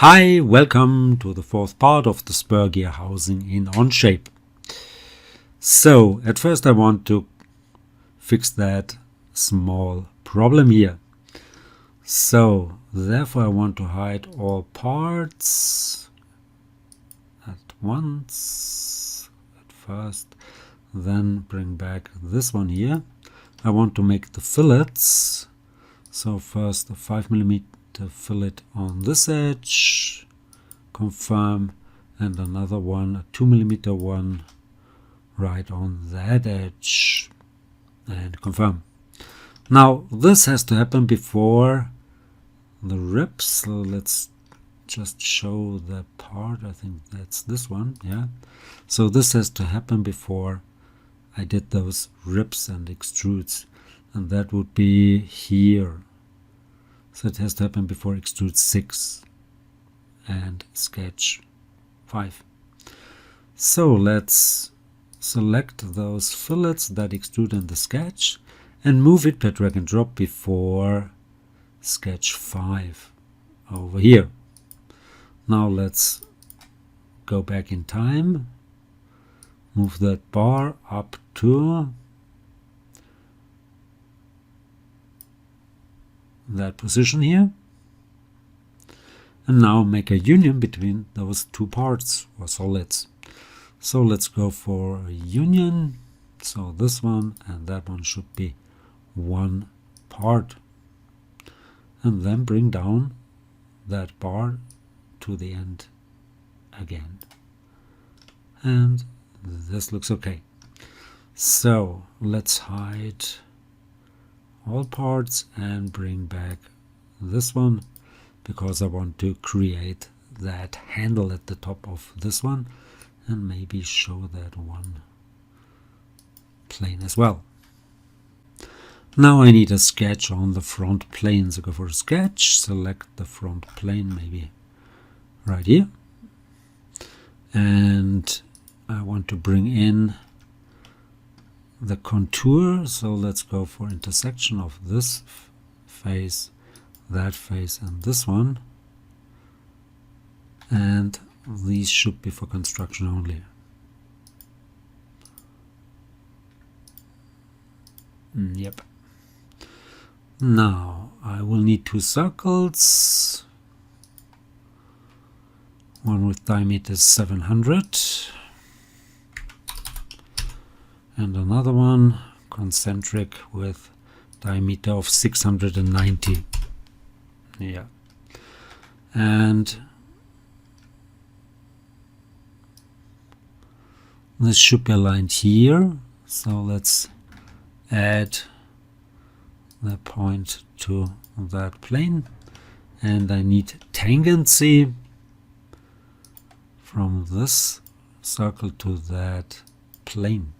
Hi, welcome to the fourth part of the Spur gear housing in Onshape. So, at first I want to fix that small problem here. So, therefore I want to hide all parts at once, at first, then bring back this one here. I want to make the fillets. So first a 5mm fillet on this edge, confirm, and another one, a 2mm one, right on that edge, and confirm. Now this has to happen before the ribs, so let's just show the part. I think that's this one, yeah. So this has to happen before I did those ribs and extrudes, and that would be here. So it has to happen before extrude 6 and sketch 5. So let's select those fillets that extrude in the sketch and move it per drag and drop before sketch 5 over here. Now let's go back in time, move that bar up to that position here, and now make a union between those two parts or solids. So let's go for a union. So this one and that one should be one part, and then bring down that bar to the end again, and this looks okay. So let's hide all parts and bring back this one, because I want to create that handle at the top of this one, and maybe show that one plane as well. Now I need a sketch on the front plane, so go for a sketch, select the front plane, maybe right here, and I want to bring in the contour. So let's go for intersection of this face, that face, and this one, and these should be for construction only. Yep. Now I will need two circles, one with diameter 700 and another one concentric with diameter of 690. Yeah, and this should be aligned here. So let's add the point to that plane, and I need tangency from this circle to that plane.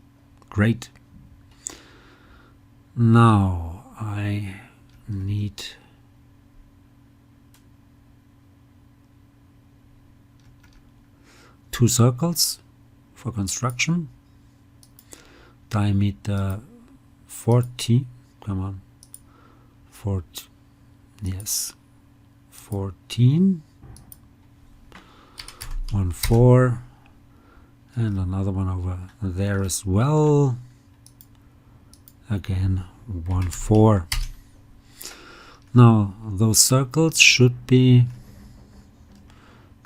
Great. Now I need two circles for construction, diameter 40, come on, 40, yes, 14, 1, 4, and another one over there as well, again 1, 4. Now those circles should be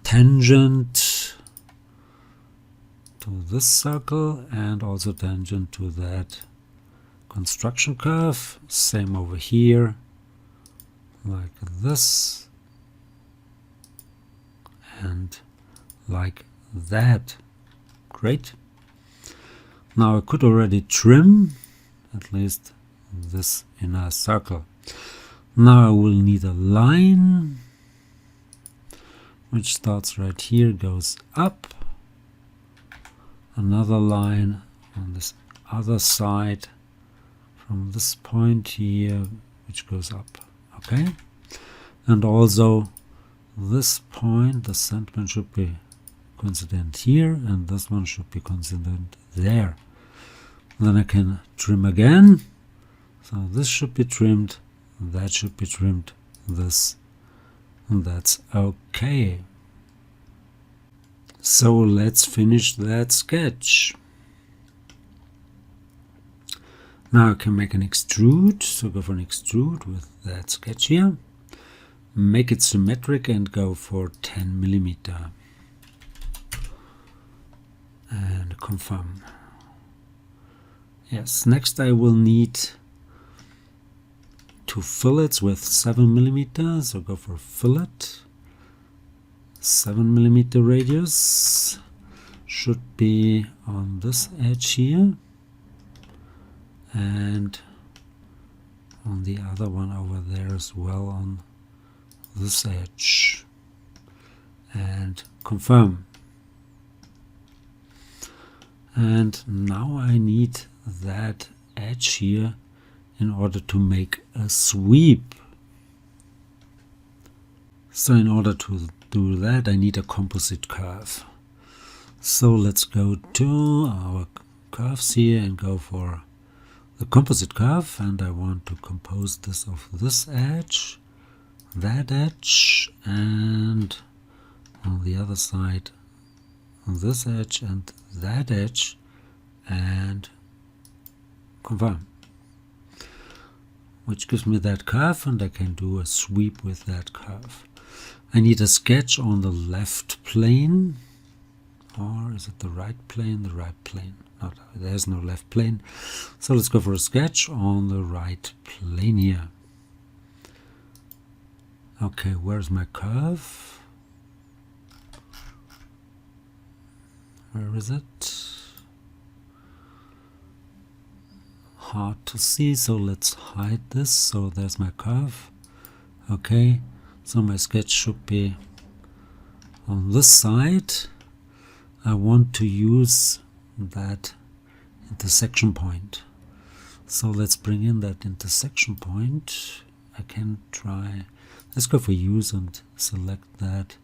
tangent to this circle and also tangent to that construction curve. Same over here, like this and like that. Great. Now I could already trim at least this inner circle. Now I will need a line which starts right here, goes up, another line on this other side from this point here which goes up. Okay, and also this point, the center should be coincident here, and this one should be coincident there. Then I can trim again. So this should be trimmed, that should be trimmed, this and that's okay. So let's finish that sketch. Now I can make an extrude, so go for an extrude with that sketch here. Make it symmetric and go for 10 millimeter. And confirm. Yes, next I will need 2 fillets with 7 millimeter, so go for fillet. 7 millimeter radius should be on this edge here. And on the other one over there as well on this edge, and confirm. And now I need that edge here in order to make a sweep. So in order to do that I need a composite curve. So let's go to our curves here and go for the composite curve, and I want to compose this of this edge, that edge, and on the other side on this edge and that edge, and confirm, which gives me that curve, and I can do a sweep with that curve. I need a sketch on the left plane, or is it the right plane? The right plane. Not, there's no left plane. So let's go for a sketch on the right plane here. Okay, where's my curve? Where is it? Hard to see, so let's hide this. So there's my curve. Okay, so my sketch should be on this side. I want to use that intersection point. So let's bring in that intersection point. I can try, let's go for use and select that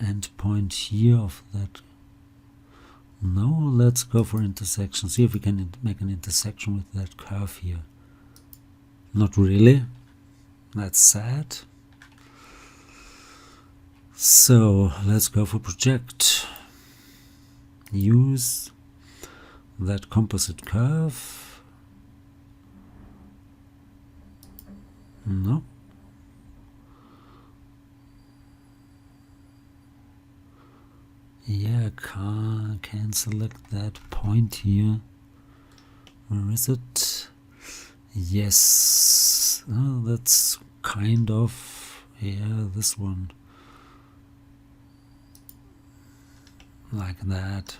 end point here of that. No, let's go for intersection. See if we can make an intersection with that curve here. Not really. That's sad. So let's go for project. Use that composite curve. No. Yeah, I can select that point here. Where is it? Yes. Oh, that's kind of, yeah, this one. Like that.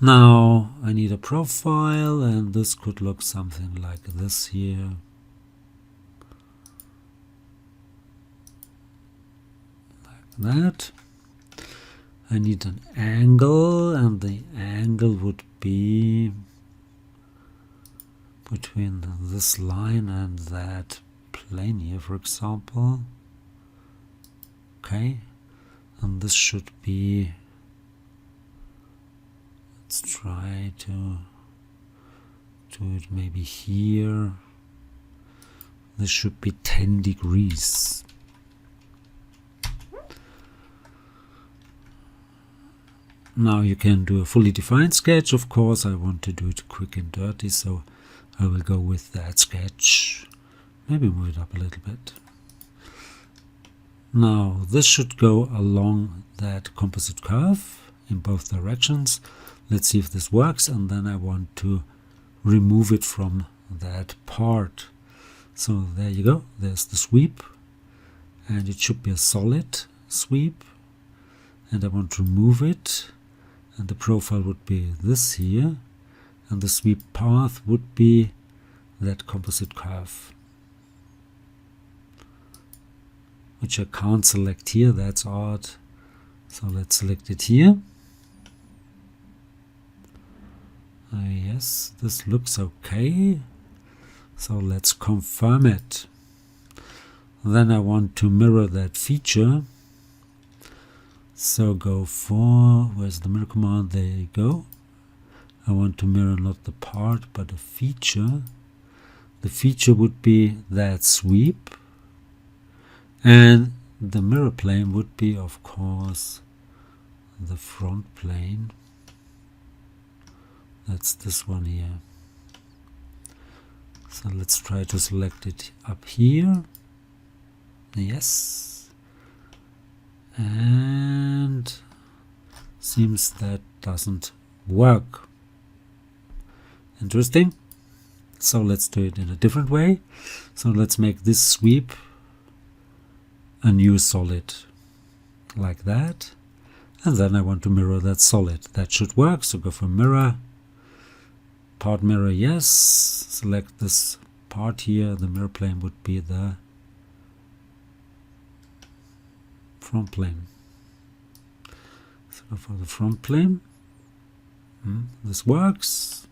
Now I need a profile, and this could look something like this here. Like that. I need an angle, and the angle would be between this line and that plane here, for example. Okay, and this should be, let's try to do it maybe here. This should be 10 degrees. Now you can do a fully defined sketch. Of course, I want to do it quick and dirty, so I will go with that sketch. Maybe move it up a little bit. Now this should go along that composite curve in both directions. Let's see if this works, and then I want to remove it from that part. So there you go, there's the sweep, and it should be a solid sweep, and I want to remove it, and the profile would be this here, and the sweep path would be that composite curve, which I can't select here. That's odd. So let's select it here. Yes, this looks okay. So let's confirm it. Then I want to mirror that feature. So go for, where's the mirror command? There you go. I want to mirror not the part but a feature. The feature would be that sweep, And the mirror plane would be, of course, the front plane. That's this one here. So let's try to select it up here. Yes. And seems that doesn't work. Interesting. So let's do it in a different way. So let's make this sweep a new solid like that. And then I want to mirror that solid. That should work. So go for mirror. Part mirror, yes. Select this part here. The mirror plane would be the front plane. So go for the front plane. This works.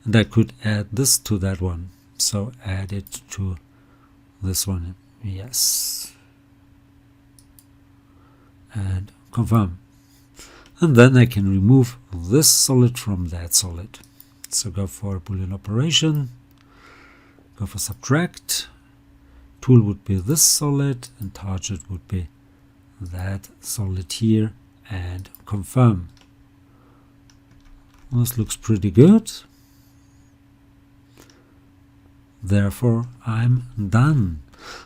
And I could add this to that one. So add it to this one. Yes. And confirm. And then I can remove this solid from that solid. So go for Boolean operation. Go for subtract. Tool would be this solid and target would be that solid here, and confirm. This looks pretty good. Therefore, I'm done.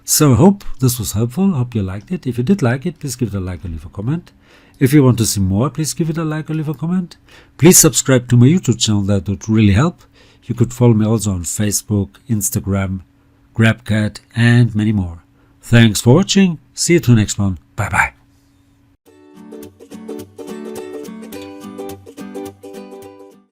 So I hope this was helpful. Hope you liked it. If you did like it, please give it a like or leave a comment. If you want to see more, please give it a like or leave a comment. Please subscribe to my YouTube channel. That would really help. You could follow me also on Facebook, Instagram, GrabCAD, and many more. Thanks for watching. See you to the next one. Bye bye.